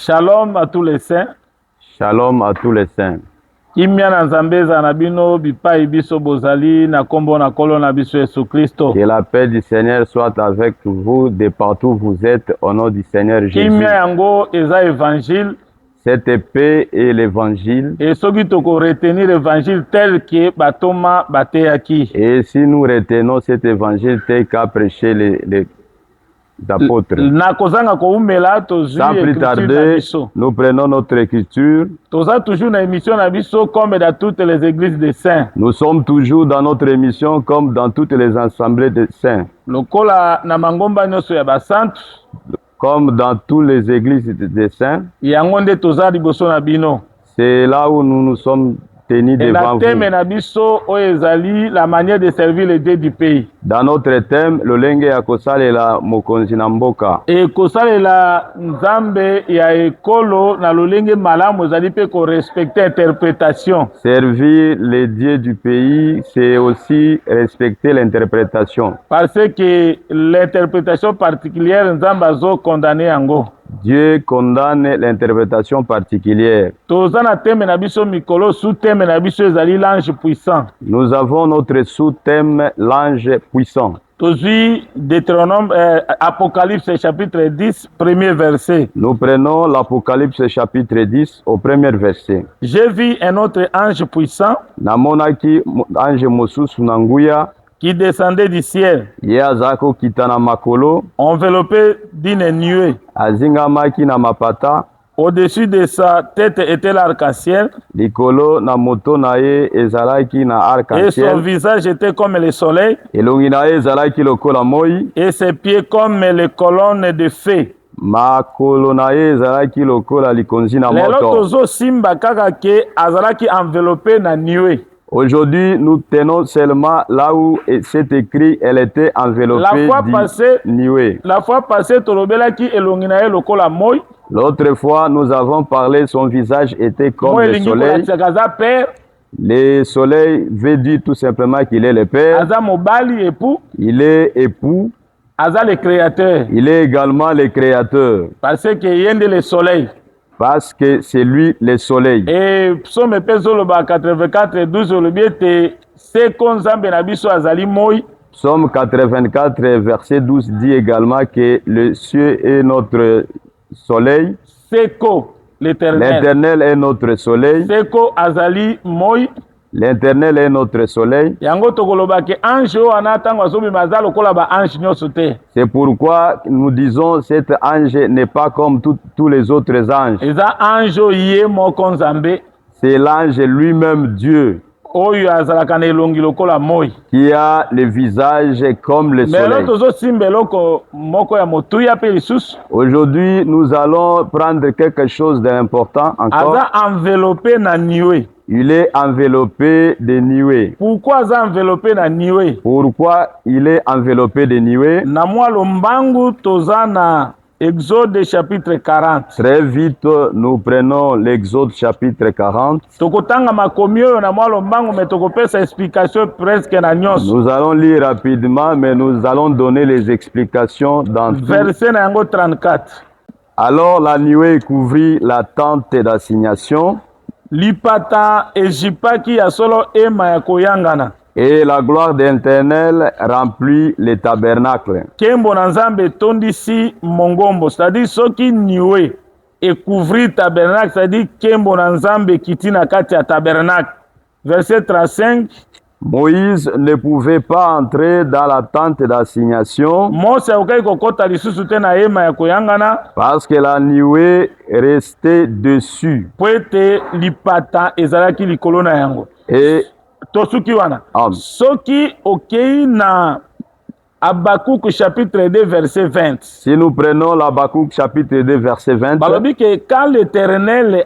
Shalom à tous les saints. Shalom à tous les saints. Kimia na nzambe za na bino bipai biso bozali na kombo na kolo na biso Yesu Kristo. Que la paix du Seigneur soit avec vous de partout où vous êtes au nom du Seigneur Jésus. Kimia yango eza évangile. Cette paix est l'évangile. Et soki toko retenir l'évangile tel que batoma bateyaki. Et si nous retenons cet évangile tel qu'a prêché les apôtres, sans plus tarder, nous prenons notre écriture. Toujours dans émission na biso comme dans toutes les églises des saints. Nous sommes toujours dans notre émission comme dans toutes les assemblées des saints. Lokola na mangomba nyoso ya basantu. Comme dans toutes les églises des saints. C'est là où nous nous sommes tenus devant vous. La manière de servir les dieux du pays. Dans notre thème, le lenge ya kosalela mokonzi na mboka. Et kosalela nzambe ya ekolo na lolenge malamu ezali pe ko respecter interprétation. Servir les dieux du pays, c'est aussi respecter l'interprétation. Parce que l'interprétation particulière nzambe azo condamné yango. Dieu condamne l'interprétation particulière. Nous avons notre sous-thème, l'ange puissant. Deutéronome, Apocalypse chapitre 10, premier verset. Nous prenons l'Apocalypse chapitre 10 au premier verset. J'ai vu un autre ange puissant namonaki ange mosusu na nguya qui descendait du ciel, enveloppé d'une nuée. Au-dessus de sa tête était l'arc-en-ciel. Et son visage était comme le soleil. Et ses pieds comme les colonnes de feu. Enveloppé na nuée. Aujourd'hui, nous tenons seulement là où c'est écrit, elle était enveloppée de nuée. La fois passée, l'autre fois, nous avons parlé, son visage était comme le soleil. Le soleil veut dire tout simplement qu'il est le Père. Il est époux. Le créateur. Il est également le créateur. Parce qu'il y a le soleil. Parce que c'est lui le soleil. Et psaume 84, 12, Psaume 84, verset 12 dit également que le ciel est notre soleil. L'Éternel est notre soleil. L'Éternel est notre soleil. C'est pourquoi nous disons que cet ange n'est pas comme tous les autres anges. C'est l'ange lui-même, Dieu, qui a le visage comme le soleil. Aujourd'hui, nous allons prendre quelque chose d'important encore. Il est enveloppé de nuées. Pourquoi enveloppé de nuées? Pourquoi il est enveloppé de nuées? Exode chapitre 40. Très vite, nous prenons l'Exode chapitre 40. Nous allons lire rapidement, mais nous allons donner les explications dans tout. Verset 34. Alors la nuée couvrit la tente d'assignation. Lipata ejipaki ya solo ema ya koyangana. Et la gloire d'Éternel remplit le tabernacle. Kembo na nzambe tondisi mongombo, c'est-à-dire soki niwe et couvrir tabernacle, c'est-à-dire kembo na nzambe kitina kati ya tabernacle. Verset 35. Moïse ne pouvait pas entrer dans la tente d'assignation parce que la nuée restait dessus. Et soki okei na Habakkuk chapitre 2 verset 20. Si nous prenons l'Habakkuk chapitre 2 verset 20, quand l'Éternel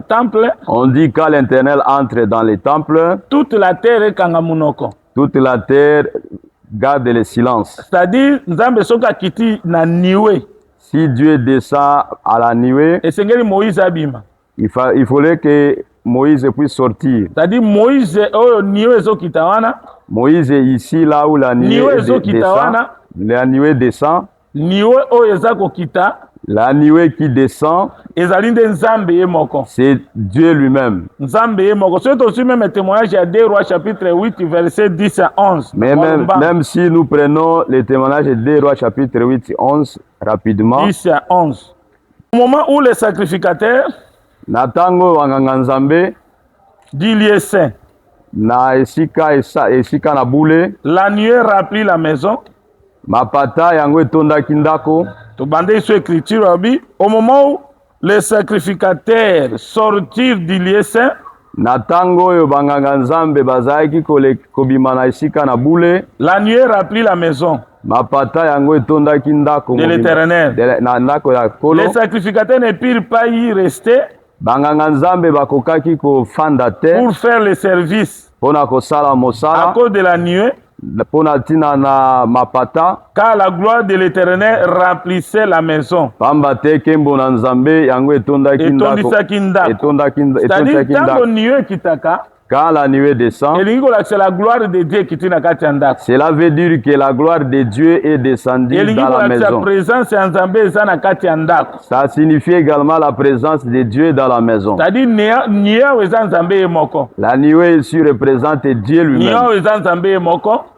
temple, on dit quand l'Éternel entre dans les temples, toute la terre est kangamunoko. Toute la terre garde le silence. C'est-à-dire nzambe soka kiti na niwe. Si Dieu descend à la nuée, Moïse abima. Il fallait que Moïse puisse sortir. C'est-à-dire Moïse Moïse est ici là où la nuée descend. La nuée descend. La nuée qui descend, c'est Dieu lui-même. C'est aussi même un témoignage à 2 Rois chapitre 8 verset 10 à 11. Mais même si nous prenons le témoignage de 2 Rois chapitre 8 et 11 rapidement. 10 à 11. Au moment où les sacrificateurs Natango wanganganzambe du lieu saint na esika na boule, la nuée remplit la maison. Mapata yango etondaki ndako. Au moment où les sacrificateurs sortirent du lieu saint, Natango yo banganga nzambe bazaki kobima na esika na boule, la nuée remplit la maison Mapata yango etondaki ndako de l'Éternel. Les sacrificateurs ne purent pas y rester banganga nzambe bakokaki kofanda te pour faire le service pona kosala mosala à cause de la nuée, pona tina na mapata, car la gloire de l'Éternel remplissait la maison. Pamba te kembo na nzambe yango etondaki ndako. C'est-à-dire tango nuée kitaka, quand la nuée descend, c'est la gloire de Dieu qui tina kati ndako. Cela veut dire que la gloire de Dieu est descendue dans la maison. Ça signifie également la présence de Dieu dans la maison. C'est-à-dire la nuée ici représente Dieu lui-même.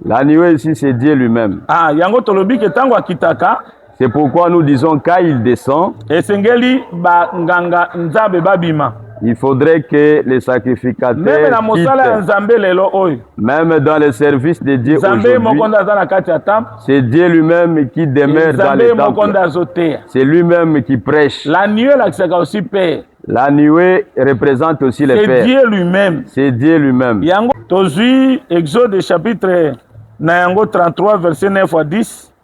La nuée ici c'est Dieu lui-même. C'est pourquoi nous disons quand il descend, il faudrait que les sacrificateurs même dans le service de Dieu aujourd'hui, c'est Dieu lui-même qui demeure dans les temples. C'est lui-même qui prêche. La nuée représente aussi le Père. C'est Dieu lui-même. C'est Dieu lui-même. Exode chapitre 33 verset 9 à 10.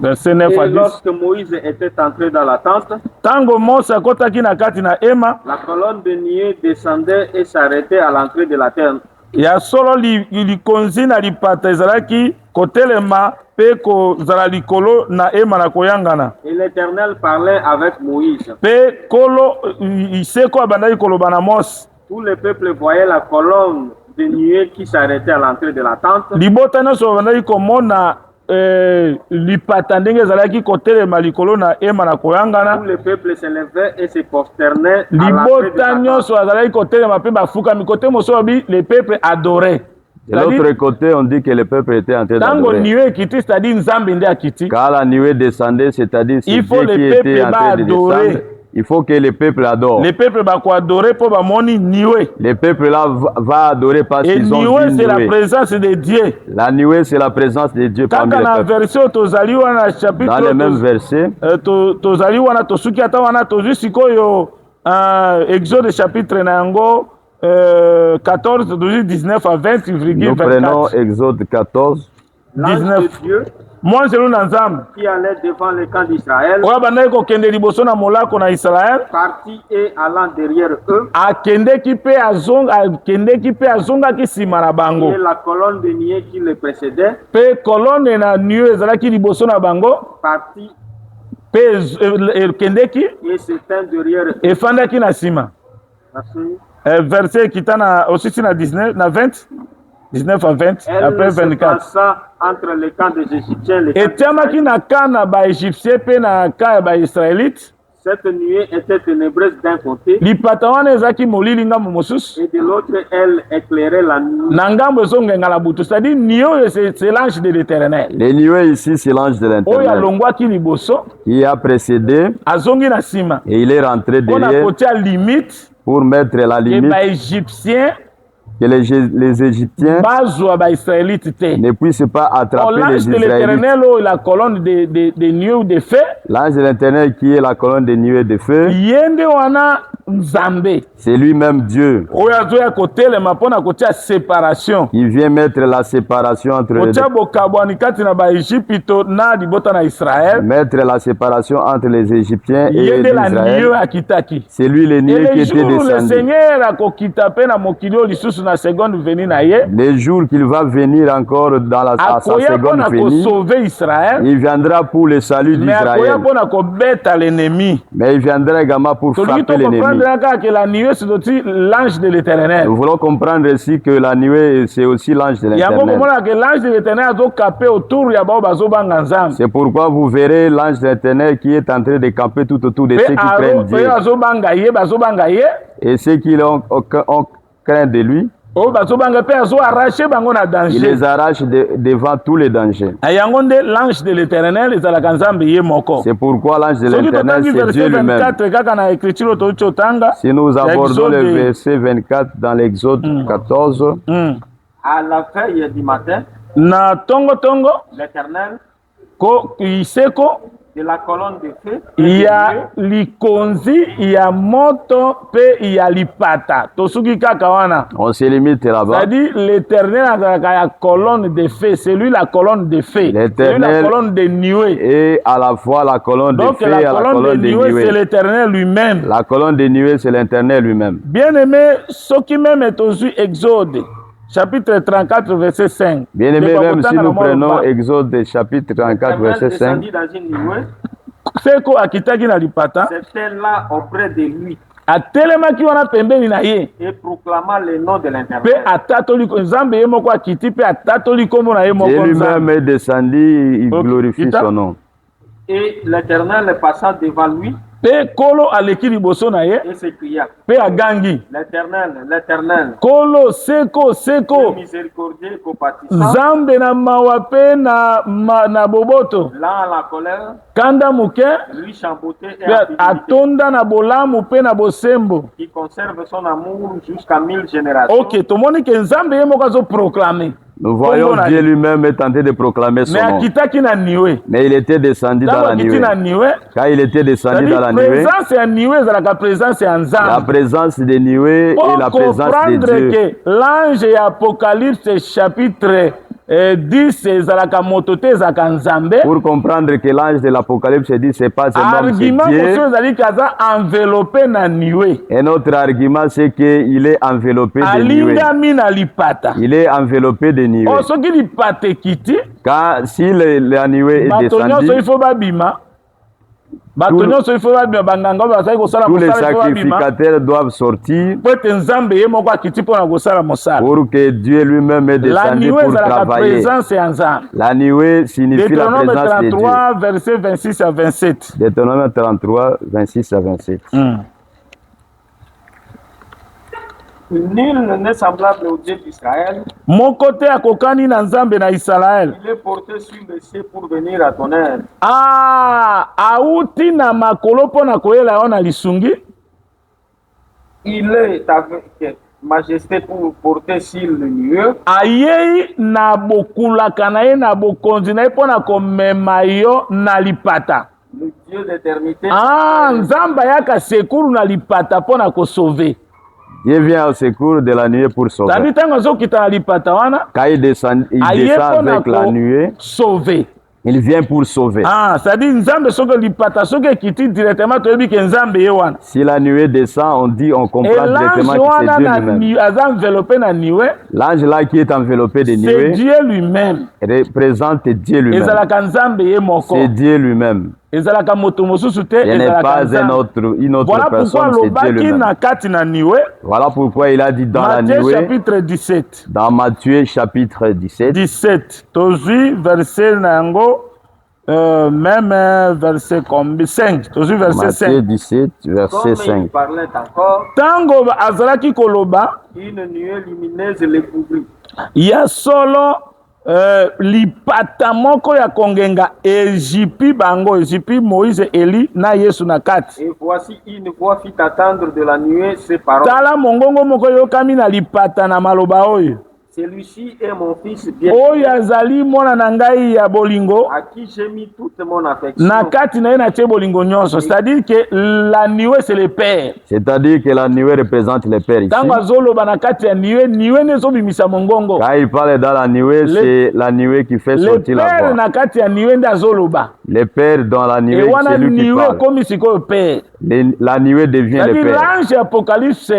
Verset 9 à 10. Lorsque Moïse était entré dans la tente, la colonne de nuée descendait et s'arrêtait à l'entrée de la terre. Et l'Éternel parlait avec Moïse. Tout le peuple voyait la colonne de nuée qui s'arrêtait à l'entrée de la tente. Tout le peuple s'élevait et se prosternait. Le peuple adorait. De l'autre côté, on dit que le peuple était en train d'adorer. Quand la nuée descendait, c'est-à-dire c'est Dieu qui était en train de descendre. Il faut que le peuple adore. Le peuple va adorer pour moni nuée. Le peuple là va adorer parce qu'ils ont vu nuée. C'est la présence de Dieu. La nuée c'est la présence de Dieu parmi les peuples. Dans le même verset, Exode chapitre 14, 19 à 20, nous prenons Exode 14, 19. Qui allait devant le camp d'Israël, parti et allant derrière eux, et la colonne de nuée qui le précédait, parti et s'éteint derrière eux. Verset qui est aussi sur 19 à 20. 19 à 20, elle après 24. Entre les camps des Égyptiens et les cette nuée était ténébreuse d'un côté, et de l'autre, elle éclairait la nuit. C'est l'ange de l'Éternel. Les nuées ici, c'est l'ange de l'Éternel qui a précédé et il est rentré derrière pour mettre la limite que les Égyptiens ne puissent pas attraper les Israélites. La colonne de nuée ou de feu. L'ange de l'Éternel qui est la colonne de nuée de feu. C'est lui-même Dieu. Il vient mettre la séparation entre les mettre la séparation entre les Égyptiens et Israël. C'est lui le nuée qui était descendu. Les jours qu'il va venir encore dans la sa seconde venue, il viendra pour le salut d'Israël. Mais il viendra également pour frapper l'ennemi. que la nuée c'est aussi l'ange de l'Éternel. Nous voulons comprendre aussi que la nuée c'est aussi l'ange de l'Éternel. C'est pourquoi vous verrez l'ange de l'Éternel qui est en train de camper tout autour de ceux qui craignent Dieu. Et ceux qui ont craint de lui, il les arrache devant tous les dangers. L'ange de l'Éternel, c'est pourquoi l'ange de l'Éternel, c'est Dieu lui-même. Si nous abordons le verset 24 dans l'Exode 14, à la veille du matin, l'Éternel de la colonne de feu, il y a likonzi, il y a moto, il y a lipata. On se limite là-bas. C'est-à-dire l'Éternel a la colonne de feu, c'est lui la colonne de feu. C'est la colonne de nuée. Et à la fois la colonne de feu et la colonne de nuée. C'est l'Éternel lui-même. La colonne de nuée, c'est l'Éternel lui-même. Bien-aimé, ce qui même est aux Exode. Chapitre 34, verset 5. Bien-aimé, même si nous prenons Exode chapitre 34, verset 5. C'était là auprès de lui. Et proclama le nom de l'Éternel. Et lui-même est descendu, il glorifie son nom. Et l'Éternel passa devant lui. Kolo aleki liboso na ye et s'écria. Pe agangi. L'Éternel. Kolo seko. Miséricordieux, compatissant. Zambe na mawape na boboto. Là la colère. Kanda muke. Lui chamboté et atonda na bolamu pe na bosembo. Qui conserve son amour jusqu'à 1000 générations. Ok, tomoni ke Nzambe ye moko azo proclamer. Nous voyons Dieu lui-même est tenté de proclamer son nom. Mais il était descendu dans la nuée. Quand il était descendu dans la nuée, la présence des nuées et la présence de Dieu. L'ange et Apocalypse chapitre 10 pour comprendre que l'ange de l'Apocalypse dit c'est pas un homme, c'est Dieu. Et notre argument c'est qu'il est enveloppé de nuées. Il est enveloppé de nuées. Car si la nuée est descendue, tous les sacrificateurs doivent sortir pour que Dieu lui-même est descendu pour travailler. La nuée signifie la présence de Dieu. Verset 26 à 27. Deutéronome 33, 26 à 27. Nul n'est semblable au Dieu d'Israël. Mon côté à Kokani Nanzambe na Israël. Il est porté sur le ciel pour venir à ton aide. Auti na makolopo na koyela ona lisungi. Il est avec majesté pour porter sur le nuée. Ayei na bokula kanaye na bokonzi na epona komema yo na lipata. Le Dieu d'éternité. Nzamba yaka sekuru na lipata pona ko sauver. Dieu vient au secours de la nuée pour sauver. Quand il descend avec la nuée, sauver. Il vient pour sauver. C'est-à-dire si la nuée descend, on comprend directement que c'est Dieu lui-même. L'ange là qui est enveloppé de nuée, c'est Dieu lui-même. Représente Dieu lui-même. C'est Dieu lui-même. Ce n'est pas une autre personne, c'est Dieu lui-même. Voilà pourquoi il a dit dans la nuée, chapitre 17. Dans Matthieu chapitre 17. 17. Verset même verset 5. Verset 5. Matthieu 17, verset 5. Tango azalaki koloba, une nuée lumineuse les couvrit. Il y a solo lipata moko ya kongenga ejipi bango ejipi Moïse Eli na Yesu na kati. Et voici une voix fit attendre de la nuée ces paroles. Tala mongongo moko yokami na lipata na maloba oyo. Celui-ci est mon fils bien. Oyo azali mwana na ngai ya bolingo. À qui j'ai mis toute mon affection. Na kati na ye na tie bolingo nyonso. C'est-à-dire que la nuée c'est le père. C'est-à-dire que la nuée représente le père ici. Tango azoloba na kati ya nuée nezo bimisa mongongo. Quand il parle dans la nuée, c'est la nuée qui fait sortir la voix. Le père na kati ya nuée ndazoloba. Le père dans la nuée, c'est lui qui parle. Comme si ko père. La nuée devient le père. L'ange Apocalypse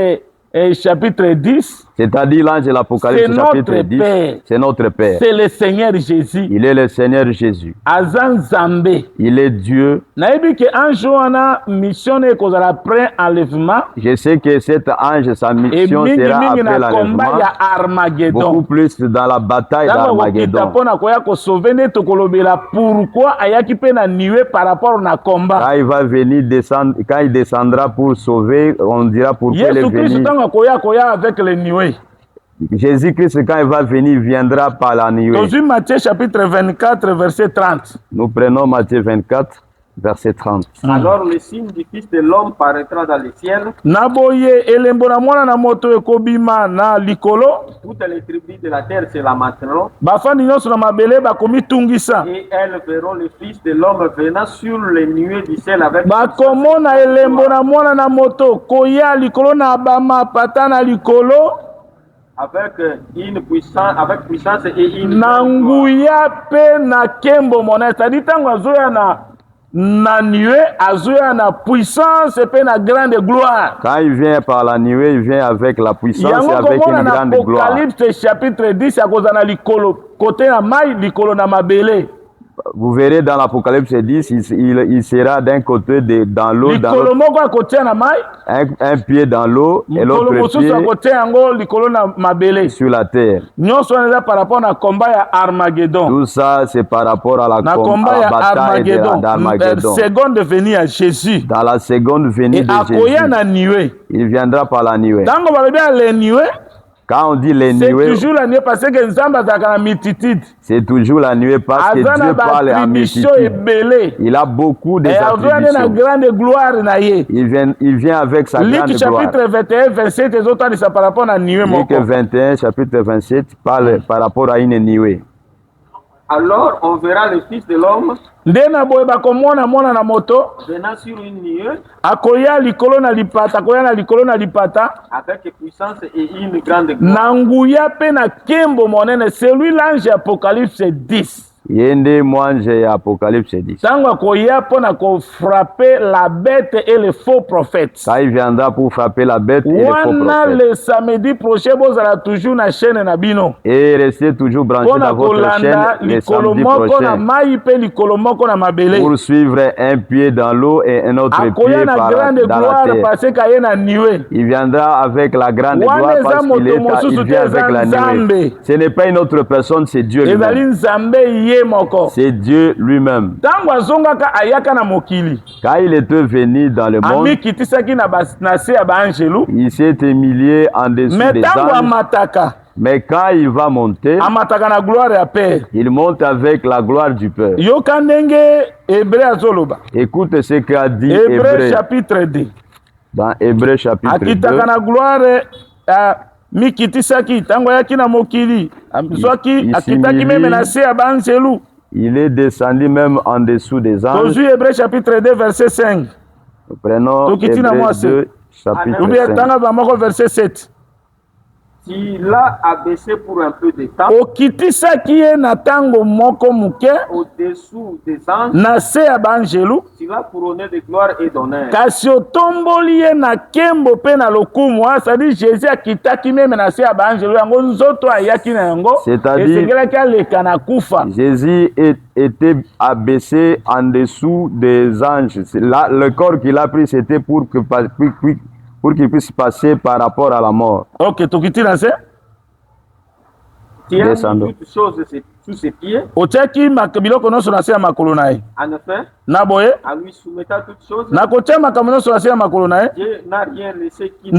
chapitre 10. C'est-à-dire l'ange de l'Apocalypse chapitre 10. C'est notre Père. C'est le Seigneur Jésus. Il est le Seigneur Jésus. Azan Zambé. Il est Dieu. Je sais que cet ange, sa mission sera après l'enlèvement. Beaucoup plus dans la bataille d'Armageddon. Quand il va venir descendre, quand il descendra pour sauver, on dira pourquoi il est venu. Jésus-Christ, quand il va venir, il viendra par la nuée. Matthieu chapitre 24, verset 30. Nous prenons Matthieu 24, verset 30. Alors le signe du Fils de l'homme paraîtra dans le ciel. Toutes les tribus de la terre se lamenteront. Et elles verront le Fils de l'homme venant sur les nuées du ciel avec une puissance, avec puissance et une nanguya pe na kembo mona, c'est-à-dire tango azoya na nuée, azoya na puissance pe na grande gloire. Quand il vient par la nuée, il vient avec la puissance et avec une grande gloire. Apocalypse chapitre 10 akoza na likolo côté na mai likolo na mabele. Vous verrez dans l'Apocalypse 10, il sera d'un côté dans l'eau, un pied dans l'eau et l'autre pied sur la terre. Tout ça, c'est par rapport à la bataille d'Armageddon. Dans la seconde venue de Jésus, il viendra par la nuée. Quand on dit les nuées, c'est toujours la nuée parce que Nzamba a multitude. C'est toujours la nuée parce que Dieu parle en multitude. Il a beaucoup de attributions. Il vient avec sa grande gloire. Chapitre 21, 27, les autres disent par rapport à la nuée. Luc 21, chapitre 27, parle par rapport à une nuée. Alors on verra le Fils de l'homme venant sur une nuée avec puissance et une grande gloire. Celui l'ange Apocalypse 10. Yende mwanje Apocalypse 10. Frapper la bête et les faux prophètes. Quand il viendra pour frapper la bête et les faux prophètes. Le samedi prochain, vous allez toujours na chaîne na bino. Et restez toujours branchés dans votre chaîne le samedi prochain. Pour suivre un pied dans l'eau et un autre pied dans la terre. Il viendra avec la grande gloire parce qu'il vient avec la nuée. Ce n'est pas une autre personne, c'est Dieu lui-même. C'est Dieu lui-même. Quand il était venu dans le monde, il s'est humilié en dessous des anges. Mais quand il va monter, il monte avec la gloire du Père. Écoute ce qu'a dit Hébreu chapitre 2. Dans Hébreu chapitre 2. Il est descendu même en dessous des anges. Hébreu chapitre 2 verset 5. Nous prenons Hébreu 2 chapitre 5. Verset 7. Il l'a abaissé pour un peu de temps au-dessous des anges. Il l'a couronné de gloire et d'honneur. C'est-à-dire Jésus était abaissé en dessous des anges. Le corps qu'il a pris, c'était pour qu'il puisse passer par rapport à la mort. Ok, tu quittes là, c'est? Descendons. Toutes choses sous ses pieds. En effet, en lui soumettant toutes choses, Dieu n'a rien laissé qui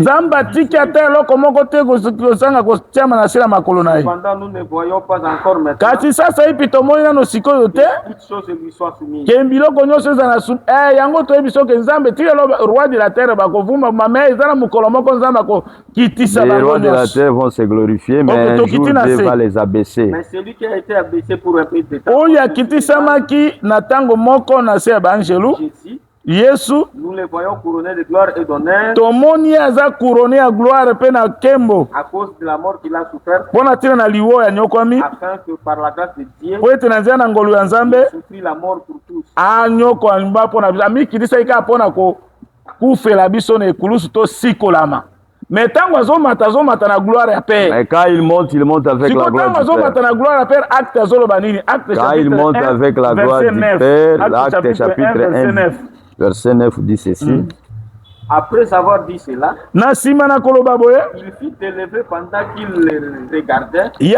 cependant nous ne voyons pas encore maintenant. Toutes choses lui sont soumises. Les rois de la terre vont se glorifier, mais un jour Dieu va les abaisser. Mais celui qui a été abaissé pour un peu de temps, Jésus, nous les voyons couronnés de gloire et d'honneur à cause de la mort qu'il a souffert, afin que par la grâce de Dieu, il souffrit la mort pour tous. Mais quand il monte avec la gloire du Père. Quand il monte avec la gloire du Père, l'acte chapitre 1, verset 9 dit ceci. Après avoir dit cela, il fut élevé pendant qu'il les regardait. Et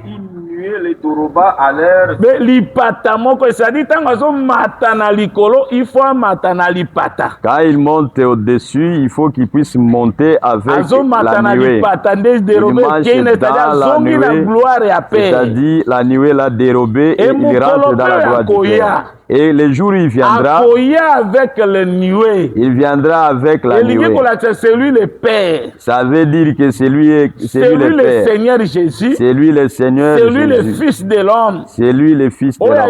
il nuait les doroba à l'air. Quand il monte au-dessus, il faut qu'il puisse monter avec la nuée. Il marche dans la nuée, c'est-à-dire la nuée l'a dérobé et il rentre dans la gloire du Père. Et le jour où il viendra, il viendra avec la nuée. C'est lui le Père. Ça veut dire que c'est lui le Père. Seigneur Jésus. C'est lui le Seigneur Jésus. C'est lui le Fils de l'homme. C'est lui le Fils de l'homme.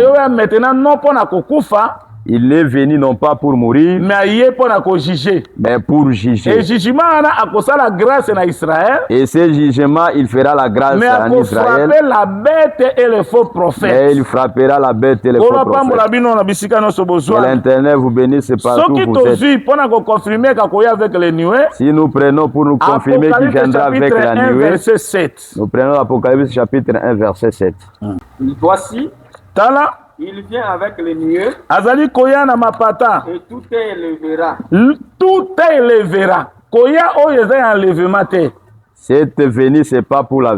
Il est venu non pas pour mourir, mais pour juger. Et jugement la grâce en Israël. Et ce jugement, il fera la grâce en Israël. Mais la bête et les faux prophètes. Mais il frappera la bête et les faux prophètes. Que l'Éternel vous bénisse partout où vous êtes. Si nous prenons pour nous confirmer qu'il viendra avec la nuée, nous prenons l'Apocalypse chapitre 1, verset 7. Voici. Il vient avec les nuées. Azali koya na mapata. Et tout élèvera. Tout élèvera. Koya oyeza enlèvement te. Cette venue c'est pas pour la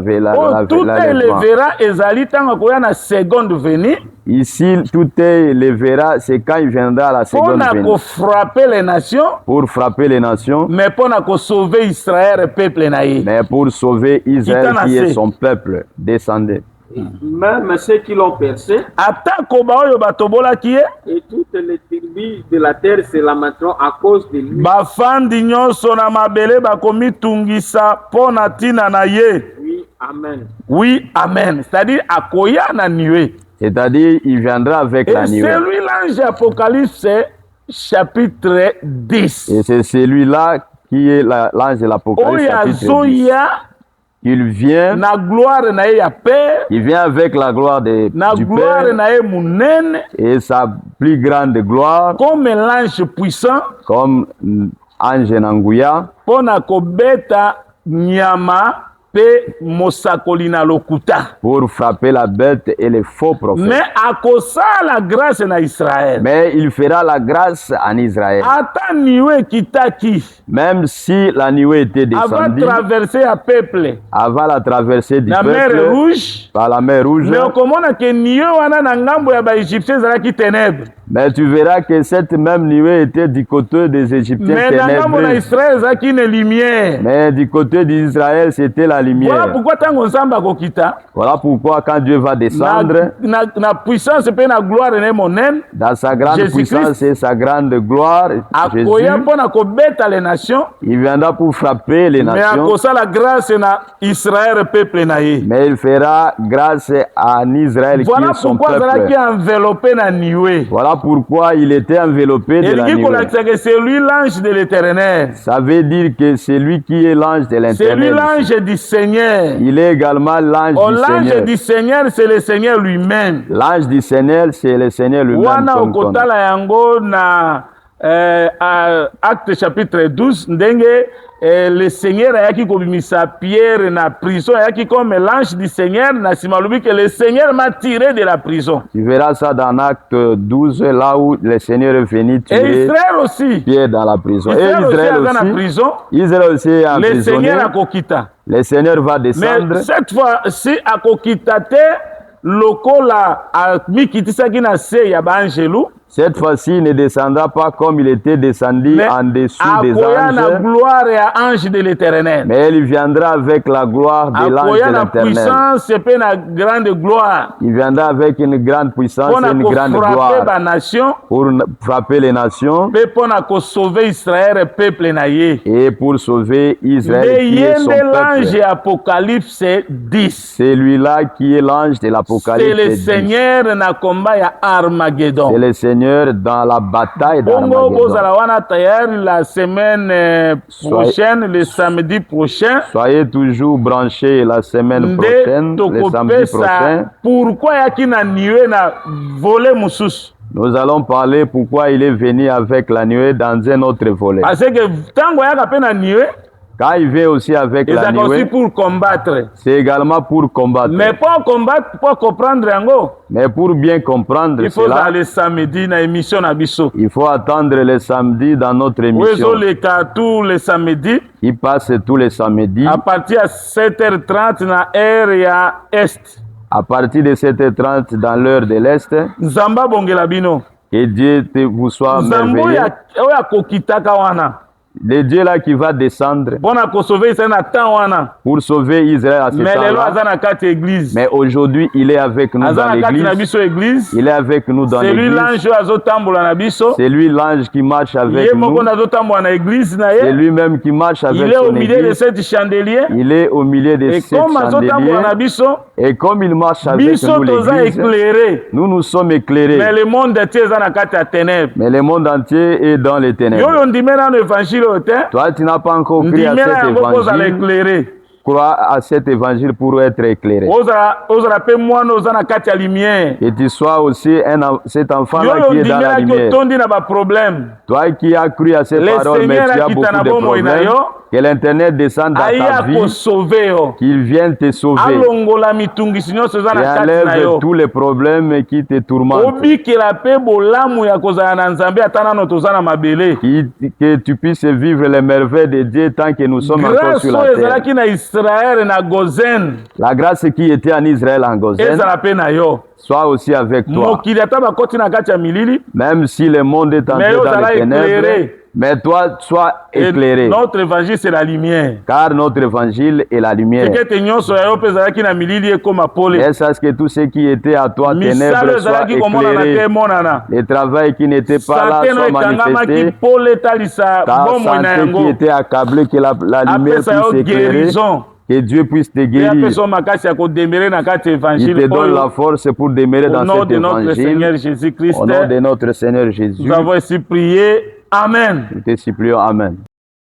tout élèvera ezali tanga koya na seconde venue. Ici tout élèvera c'est quand il viendra à la seconde venue. Pour frapper les nations. Pour frapper les nations. Mais pour sauver Israël peuple naïe. Mais pour sauver Israël qui est son peuple descendant. Même ceux qui l'ont percé, et toutes les tribus de la terre se lamenteront à cause de lui. Oui, amen. Oui, amen. C'est-à-dire, c'est-à-dire, il viendra avec la nuée. Et c'est lui l'ange Apocalypse chapitre 10. Et c'est celui-là qui est l'ange de l'Apocalypse chapitre 10. Il vient, il vient avec la gloire du Père et sa plus grande gloire, comme l'ange puissant, comme ange Nanguya, pour frapper la bête et les faux prophètes. Mais à cause de la grâce en Israël. Mais il fera la grâce en Israël. Même si la nuée était descendue avant la traversée du peuple par la mer Rouge, mais tu verras que cette même nuée était du côté des Égyptiens ténébreux. Mais du côté d'Israël, c'était la lumière. Voilà pourquoi quand Dieu va descendre, dans sa grande puissance et sa grande gloire, Jésus, il viendra pour frapper les nations. Mais il fera grâce à Israël qui est son peuple. Voilà pourquoi il était enveloppé de la nuée. C'est lui l'ange de l'Éternel. Ça veut dire que c'est lui qui est l'ange de l'Éternel. C'est lui l'ange du Seigneur. Il est également l'ange du Seigneur. L'ange du Seigneur, c'est le Seigneur lui-même. L'ange du Seigneur, c'est le Seigneur lui-même. Acte chapitre 12, le Seigneur a qui comme sa pierre na prison, a qui comme l'ange du Seigneur na simalubi que le Seigneur m'a tiré de la prison. Tu verras ça dans Acte 12, là où le Seigneur est venu tirer Pierre dans la prison. Israël aussi, Israël aussi est emprisonné. Le Seigneur a kokita. Le Seigneur va descendre. Mais cette fois, si a kokitate, lokola a mikitisa kina se ya ba angelou. Cette fois-ci, il ne descendra pas comme il était descendu en dessous des anges. La gloire et ange de l'Éternel. Mais il viendra avec la gloire de l'ange de l'Éternel. Il viendra avec une grande puissance et une grande gloire pour frapper les nations et pour sauver Israël qui est son peuple. Apocalypse 10. C'est lui-là qui est l'ange de l'Apocalypse 10. C'est le Seigneur na combat ya Armageddon. C'est le Seigneur dans la bataille d'Armageddon. La semaine prochaine, le samedi prochain. Soyez toujours branchés la semaine prochaine, le samedi prochain. Pourquoi y a qui na nié na volé moussous? Nous allons parler pourquoi il est venu avec la nuée dans un autre volet. Parce que tango ya kapena nuée. Quand il vient aussi avec la nuée, aussi pour combattre. C'est également pour combattre. Mais pas combattre, pas comprendre yango. Mais pour bien comprendre il faut cela, aller samedi na émission na biso. Il faut attendre le samedi dans notre émission. Tous les samedis. Il passe tous les samedis. À partir de 7h30 na heure ya est. À partir de 7h30 dans l'heure de l'Est. Nzamba bongela bino. Que Dieu vous soit merveilleux. Le Dieu là qui va descendre pour sauver Israël à ce temps-là. Mais aujourd'hui, il est avec nous dans l'église. Il est avec nous dans l'église. C'est lui l'ange qui marche avec nous. C'est lui-même qui marche avec nous. Il est au milieu de cette chandelier. Il est au milieu de cette chandelier. Et comme il marche avec nous l'église, nous sommes éclairés. Mais le monde entier est dans les ténèbres. Toi, tu n'as pas encore cru à cet évangile. Crois à cet évangile pour être éclairé. Et tu sois aussi cet enfant-là qui est dans la lumière. Toi qui as cru à ces paroles, mais tu as beaucoup de problèmes. Que l'Internet descende dans ta vie, qu'il vienne te sauver et enlève tous les problèmes qui te tourmentent. Que tu puisses vivre les merveilles de Dieu tant que nous sommes encore sur la terre. La grâce qui était en Israël en Gozen soit aussi avec toi. Même si le monde est entré dans les ténèbres, mais toi, sois éclairé. Notre évangile, c'est la lumière. Car notre évangile est la lumière. Et sache que tout ce qui était à toi, ténèbres, soit éclairé. Le travail qui n'était pas là, soit manifesté. Ta santé qui était accablée, que la lumière puisse éclairer. Que Dieu puisse te guérir. Il te donne la force pour demeurer dans cet évangile. Au nom de notre Seigneur Jésus. Nous avons ainsi prié. Amen. Nous te supplions. Amen.